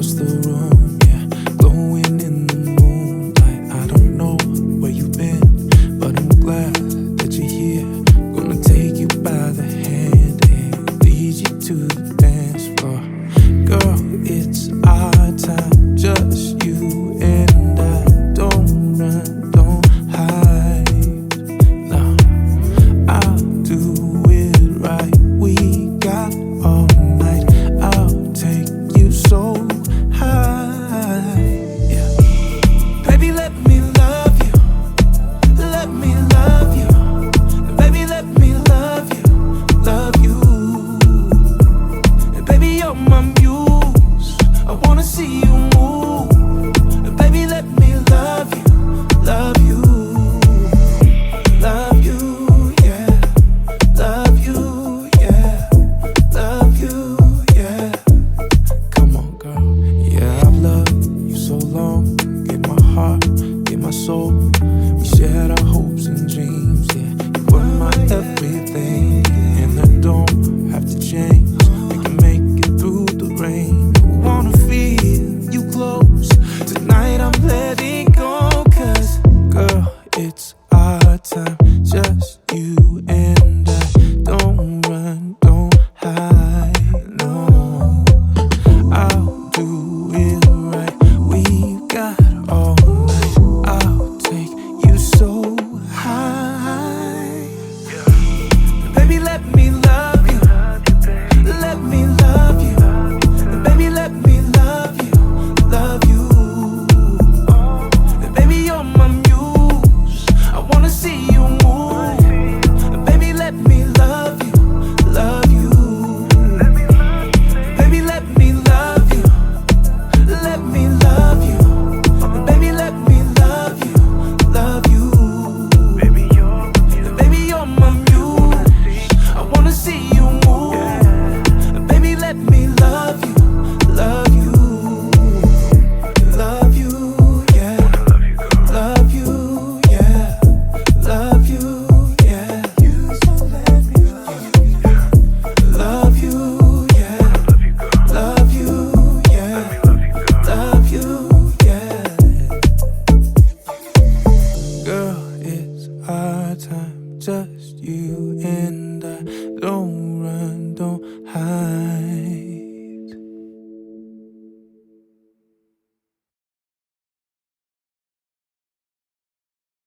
across the room, yeah, glowing in the moonlight. I don't know where you've been, but I'm glad that you're here. Gonna take you by the hand and lead you to the dance floor. Girl, it's our time, just you and I. Don't run, don't hide. No, I'll do it right. We got all night. I'll take you so high. Yeah. Baby, let me love you. Let me love you. Baby, let me love you. Love you. And baby, you're my muse. I wanna see you move.